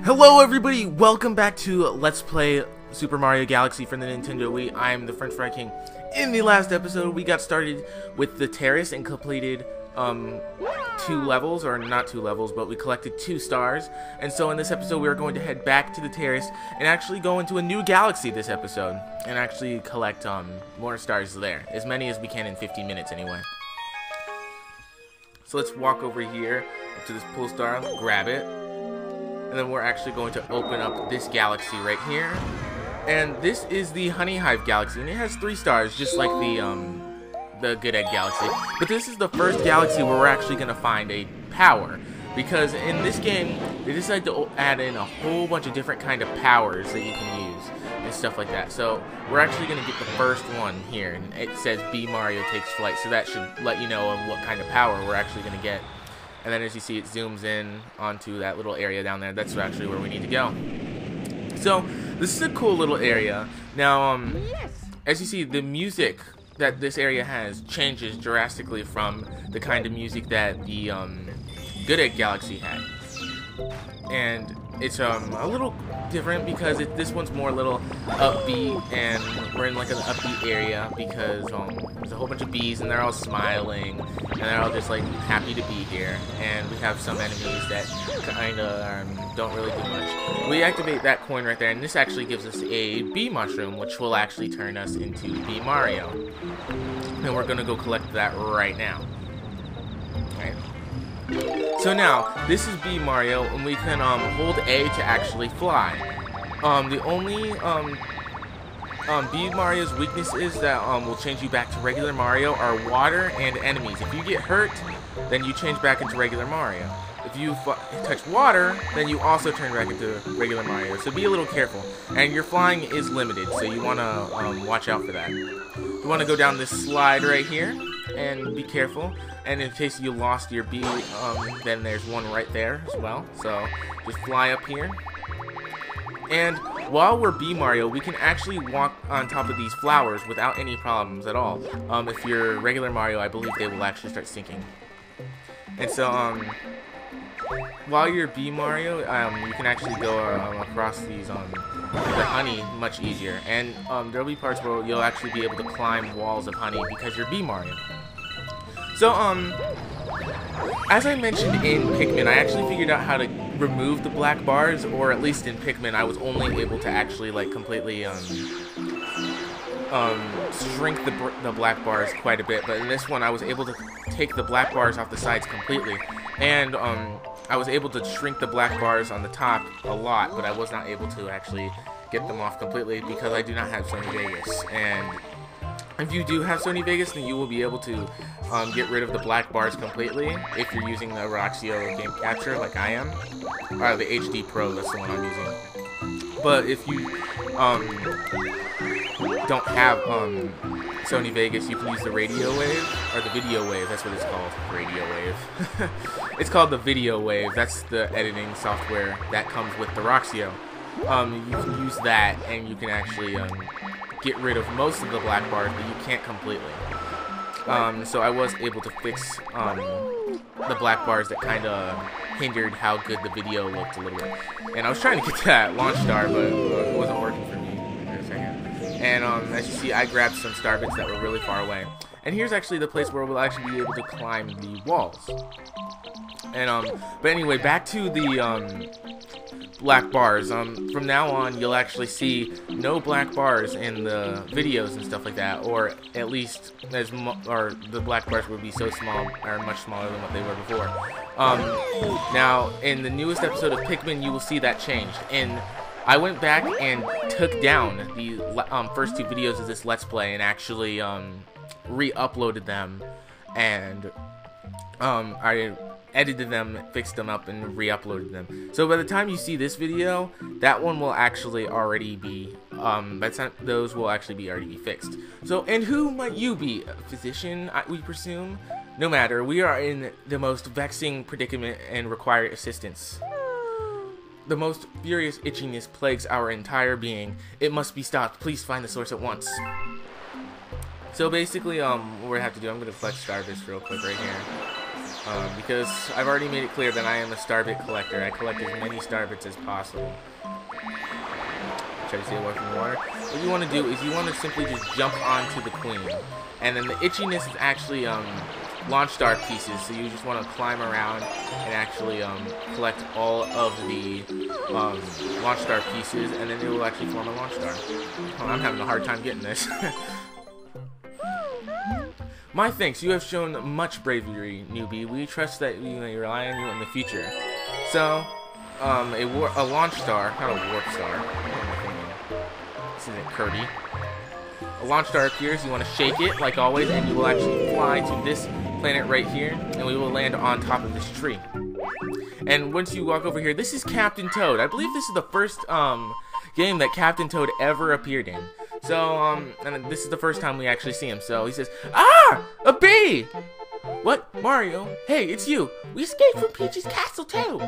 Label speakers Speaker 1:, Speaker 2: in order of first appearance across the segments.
Speaker 1: Hello everybody, welcome back to Let's Play Super Mario Galaxy for the Nintendo Wii. I'm the French Fry King. In the last episode, we got started with the terrace and completed 2 levels, or not 2 levels, but we collected 2 stars. And so in this episode, we are going to head back to the terrace and actually go into a new galaxy this episode and actually collect more stars there, as many as we can in 50 minutes anyway. So let's walk over here up to this pool star, grab it. And then we're actually going to open up this galaxy right here. And this is the Honey Hive Galaxy, and it has 3 stars, just like the Good Egg Galaxy. But this is the first galaxy where we're actually going to find a power. Because in this game, they decided to add in a whole bunch of different kind of powers that you can use and stuff like that. So we're actually going to get the first one here, and it says B Mario takes flight. So that should let you know of what kind of power we're actually going to get. And then as you see, it zooms in onto that little area down there. That's actually where we need to go. So this is a cool little area. Now, as you see, the music that this area has changes drastically from the kind of music that the Good Egg Galaxy had. And it's a little different because this one's more a little upbeat, and we're in like an upbeat area because there's a whole bunch of bees and they're all smiling and they're all just like happy to be here. And we have some enemies that kind of don't really do much. We activate that coin right there, and this actually gives us a bee mushroom, which will actually turn us into Bee Mario. And we're gonna go collect that right now. Right. So now, this is B Mario, and we can hold A to actually fly. The only B Mario's weakness is that will change you back to regular Mario are water and enemies. If you get hurt, then you change back into regular Mario. If you touch water, then you also turn back into regular Mario. So be a little careful. And your flying is limited, so you want to watch out for that. You want to go down this slide right here, and be careful. And in case you lost your bee, then there's one right there as well. So just fly up here. And while we're Bee Mario, we can actually walk on top of these flowers without any problems at all. If you're regular Mario, I believe they will actually start sinking. And so while you're Bee Mario, you can actually go across these the honey much easier. And there'll be parts where you'll actually be able to climb walls of honey because you're Bee Mario. So, as I mentioned in Pikmin, I actually figured out how to remove the black bars, or at least in Pikmin, I was only able to actually, like, completely, shrink the black bars quite a bit. But in this one, I was able to take the black bars off the sides completely. And, I was able to shrink the black bars on the top a lot, but I was not able to actually get them off completely because I do not have Sony Vegas. And if you do have Sony Vegas, then you will be able to get rid of the black bars completely if you're using the Roxio game capture like I am. Or the HD Pro, that's the one I'm using. But if you don't have Sony Vegas, you can use the radio wave, or the video wave, that's what it's called, radio wave. It's called the video wave, that's the editing software that comes with the Roxio. You can use that, and you can actually get rid of most of the black bars, but you can't completely. So I was able to fix the black bars that kind of hindered how good the video looked a little bit. And I was trying to get to that launch star, but it wasn't working for me for a second. And as you see, I grabbed some star bits that were really far away. And here's actually the place where we'll actually be able to climb the walls. And but anyway, back to the black bars. From now on, you'll actually see no black bars in the videos and stuff like that, or at least the black bars would be so small, or much smaller than what they were before. Now, in the newest episode of Pikmin, you will see that changed. And I went back and took down the first 2 videos of this Let's Play and actually re-uploaded them, and I edited them, fixed them up, and re-uploaded them. So by the time you see this video, that one will actually already be, by the time those will actually already be fixed. So, and who might you be? A physician, we presume? No matter, we are in the most vexing predicament and require assistance. The most furious itchiness plagues our entire being. It must be stopped. Please find the source at once. So basically, what we have to do, I'm going to flex Starburst real quick right here. because I've already made it clear that I am a star bit collector. I collect as many star bits as possible. Try to stay away from the water. What you want to do is you want to simply just jump onto the queen, and then the itchiness is actually launch star pieces. So you just want to climb around and actually collect all of the launch star pieces, and then it will actually form a launch star. Oh, I'm having a hard time getting this. My thanks, you have shown much bravery, newbie. We trust that we may rely on you in the future. So, a launch star, not a warp star. This isn't Kirby. A launch star appears, you want to shake it, like always, and you will actually fly to this planet right here, and we will land on top of this tree. And once you walk over here, this is Captain Toad. I believe this is the first game that Captain Toad ever appeared in. So, and this is the first time we actually see him. So he says, "Ah! A bee!" "What? Mario? Hey, it's you! We escaped from Peach's castle too!"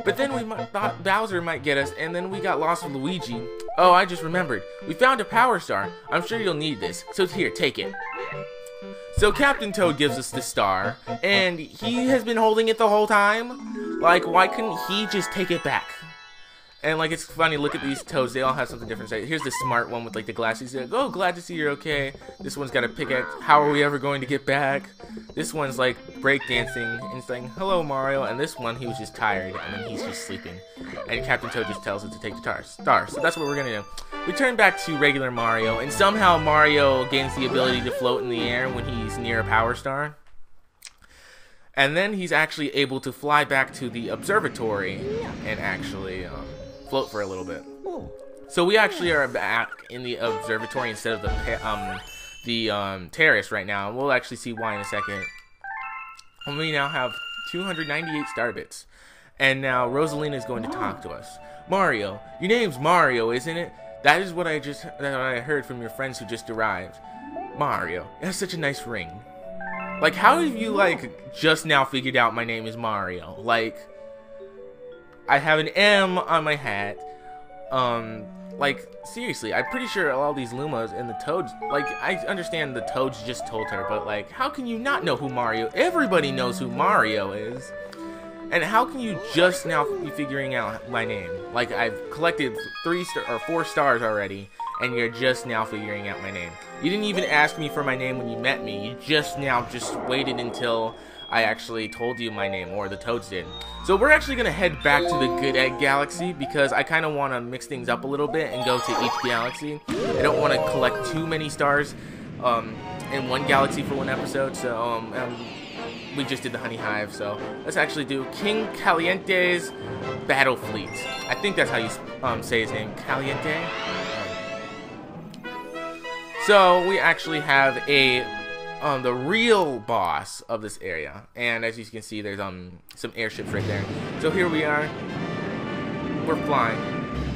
Speaker 1: But then we thought Bowser might get us, and then we got lost with Luigi. "Oh, I just remembered. We found a power star. I'm sure you'll need this. So here, take it." So Captain Toad gives us the star, and he has been holding it the whole time. Like, why couldn't he just take it back? And like, it's funny, look at these toads, they all have something different. Here's the smart one with like the glasses. He's like, "Oh, glad to see you're okay." This one's got a pickaxe. "How are we ever going to get back?" This one's like breakdancing and it's like, "Hello, Mario." And this one, he was just tired and then he's just sleeping. And Captain Toad just tells it to take the star. So that's what we're gonna do. We turn back to regular Mario, and somehow Mario gains the ability to float in the air when he's near a power star. And then he's actually able to fly back to the observatory and actually float for a little bit. So we actually are back in the observatory instead of the terrace right now. We'll actually see why in a second. And we now have 298 star bits. And now Rosalina is going to talk to us. "Mario, your name's Mario, isn't it? That is what I heard from your friends who just arrived. Mario, it has such a nice ring. Like, how have you like just now figured out my name is Mario? Like, I have an M on my hat. Like, seriously, I'm pretty sure all these Lumas and the Toads, like, I understand the Toads just told her, but like, how can you not know who Mario? Everybody knows who Mario is. And how can you just now be figuring out my name? Like, I've collected 4 stars already, and you're just now figuring out my name. You didn't even ask me for my name when you met me. You just waited until I actually told you my name, or the Toads did. So we're actually going to head back to the Good Egg Galaxy, because I kind of want to mix things up a little bit and go to each galaxy. I don't want to collect too many stars in one galaxy for one episode, so we just did the Honey Hive, so let's actually do King Caliente's Battle Fleet. I think that's how you say his name, Caliente. So we actually have the real boss of this area, and as you can see, there's some airships right there. So here we are, we're flying,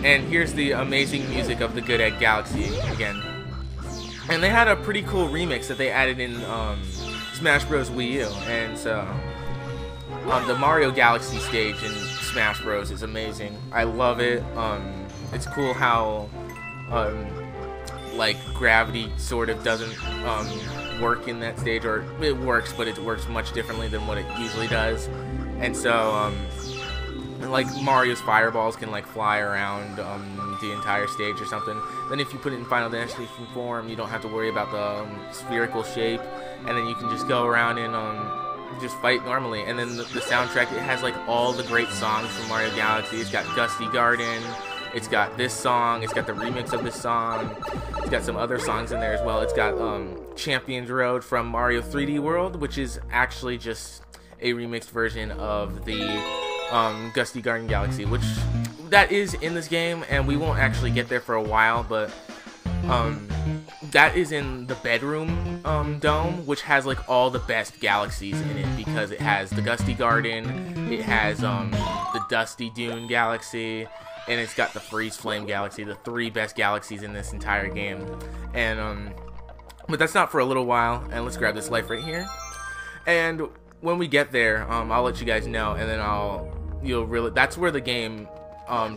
Speaker 1: and here's the amazing music of the Good Egg Galaxy again. And they had a pretty cool remix that they added in Smash Bros. Wii U, and so the Mario Galaxy stage in Smash Bros. Is amazing. I love it. It's cool how like gravity sort of doesn't work in that stage, or it works, but it works much differently than what it usually does. And so like Mario's fireballs can like fly around the entire stage or something. Then if you put it in Final Destination form, you don't have to worry about the spherical shape, and then you can just go around and just fight normally. And then the soundtrack, it has like all the great songs from Mario Galaxy. It's got Gusty Garden, it's got this song, it's got the remix of this song, it's got some other songs in there as well. It's got Champions Road from Mario 3D World, which is actually just a remixed version of the Gusty Garden Galaxy, which that is in this game, and we won't actually get there for a while, but that is in the bedroom dome, which has like all the best galaxies in it, because it has the Gusty Garden, it has the Dusty Dune Galaxy, and it's got the Freeze Flame Galaxy, the 3 best galaxies in this entire game. And but that's not for a little while, and let's grab this life right here. And when we get there, I'll let you guys know, and then that's where the game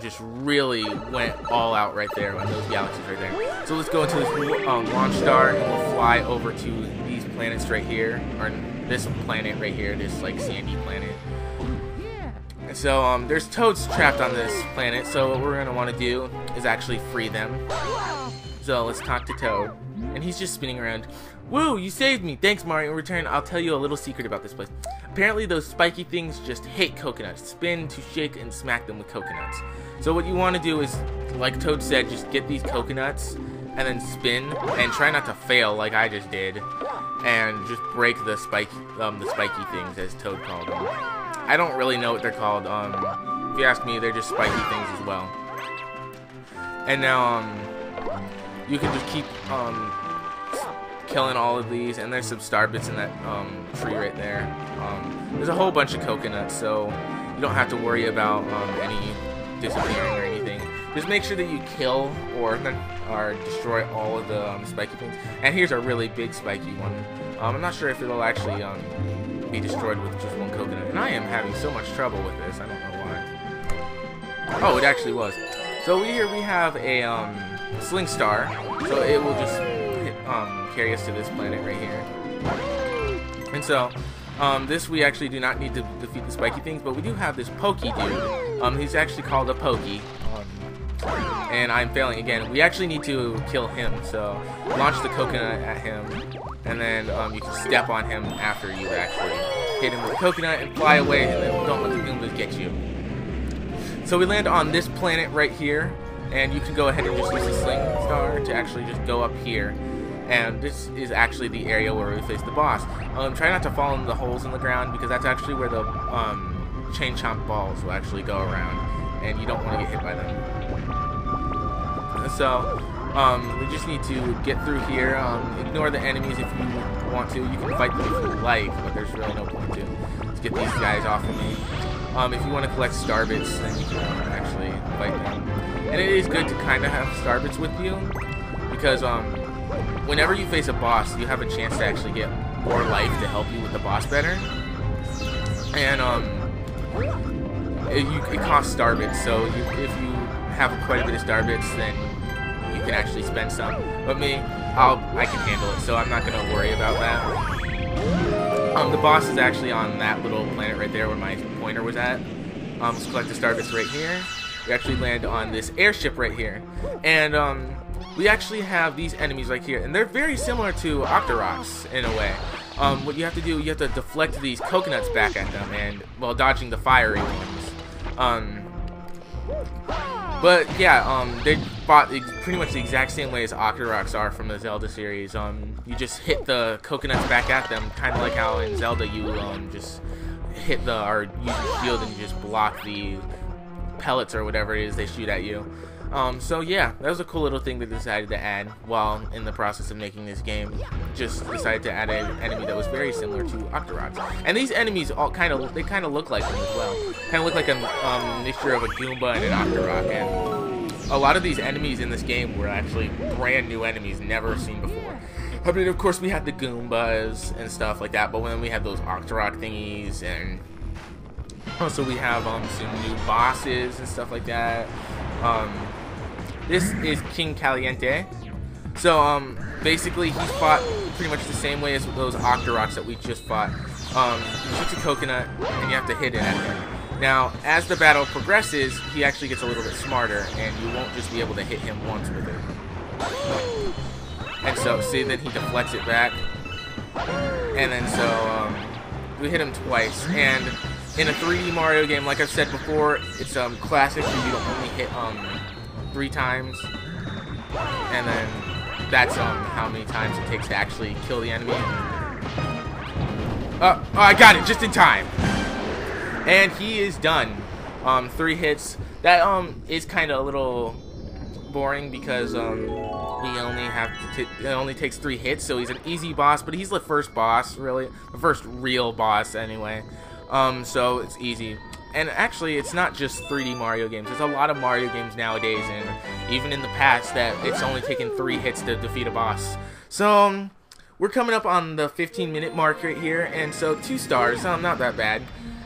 Speaker 1: just really went all out right there on those galaxies right there. So let's go into this launch star, and we'll fly over to these planets right here, or this planet right here, this like sandy planet. And so there's toads trapped on this planet, so what we're gonna want to do is actually free them. So let's talk to Toad, and he's just spinning around. Woo, you saved me! Thanks, Mario. In return, I'll tell you a little secret about this place. Apparently those spiky things just hate coconuts. Spin to shake and smack them with coconuts. So what you want to do is, like Toad said, just get these coconuts and then spin, and try not to fail like I just did, and just break the spiky things, as Toad called them. I don't really know what they're called. If you ask me, they're just spiky things as well. And now you can just keep killing all of these, and there's some star bits in that tree right there. There's a whole bunch of coconuts, so you don't have to worry about any disappearing or anything. Just make sure that you kill or destroy all of the spiky things. And here's a really big spiky one. I'm not sure if it'll actually be destroyed with just one coconut. And I am having so much trouble with this. I don't know why. Oh, it actually was. So here we have a sling star. So it will just carry us to this planet right here. And so this we actually do not need to defeat the spiky things, but we do have this pokey dude. He's actually called a pokey. And I'm failing again. We actually need to kill him. So launch the coconut at him, and then you can step on him after you actually hit him with the coconut and fly away, and then don't let the Goombas get you. So we land on this planet right here, and you can go ahead and just use the sling star to actually just go up here. And this is actually the area where we face the boss. Try not to fall into the holes in the ground, because that's actually where the chain chomp balls will actually go around, and you don't want to get hit by them. So we just need to get through here. Ignore the enemies if you want to. You can fight them if you like, but there's really no point to. Let's get these guys off of me. If you want to collect star bits, then you can actually fight them. And it is good to kind of have star bits with you, because whenever you face a boss, you have a chance to actually get more life to help you with the boss better. And it costs star bits, so if you have quite a bit of star bits, then you can actually spend some. But me, I can handle it, so I'm not going to worry about that. The boss is actually on that little planet right there where my pointer was at. Let's collect the star bits right here. We actually land on this airship right here, and we actually have these enemies right here, and they're very similar to Octoroks in a way. What you have to do, you have to deflect these coconuts back at them, and while dodging the fiery ones. But yeah, they fought pretty much the exact same way as Octoroks are from the Zelda series. You just hit the coconuts back at them, kind of like how in Zelda you just hit use your shield and you just block the pellets or whatever it is they shoot at you. So yeah, that was a cool little thing they decided to add while in the process of making this game. Just decided to add an enemy that was very similar to Octoroks. And these enemies all kind of look like them as well. Kind of look like a mixture of a Goomba and an Octorok. And a lot of these enemies in this game were actually brand new enemies never seen before. I mean, of course we had the Goombas and stuff like that, but then we had those Octorok thingies, and also we have some new bosses and stuff like that. This is King Caliente. So basically he's fought pretty much the same way as those Octoroks that we just fought. He shoots a coconut and you have to hit it at him. Now as the battle progresses, he actually gets a little bit smarter, and you won't just be able to hit him once with it. And so see that he deflects it back, and then so we hit him twice. And in a 3D Mario game, like I've said before, it's classic where you don't only hit 3 times, and then that's how many times it takes to actually kill the enemy. Oh, I got it just in time, and he is done. 3 hits. That is kind of a little boring, because it only takes 3 hits, so he's an easy boss, but he's the first boss, really, the first real boss anyway. So it's easy. And actually, it's not just 3D Mario games. There's a lot of Mario games nowadays, and even in the past, that it's only taken 3 hits to defeat a boss. So we're coming up on the 15-minute mark right here, and so 2 stars, not that bad.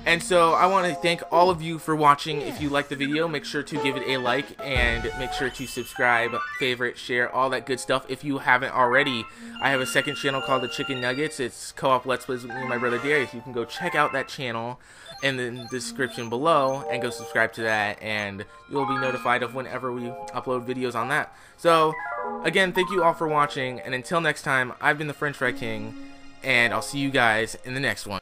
Speaker 1: And so I want to thank all of you for watching. If you liked the video, make sure to give it a like and make sure to subscribe, favorite, share, all that good stuff. If you haven't already, I have a second channel called The Chicken Nuggets. It's co-op Let's Plays with me and my brother Darius. You can go check out that channel in the description below and go subscribe to that, and you'll be notified of whenever we upload videos on that. So again, thank you all for watching, and until next time, I've been the French Fry King, and I'll see you guys in the next one.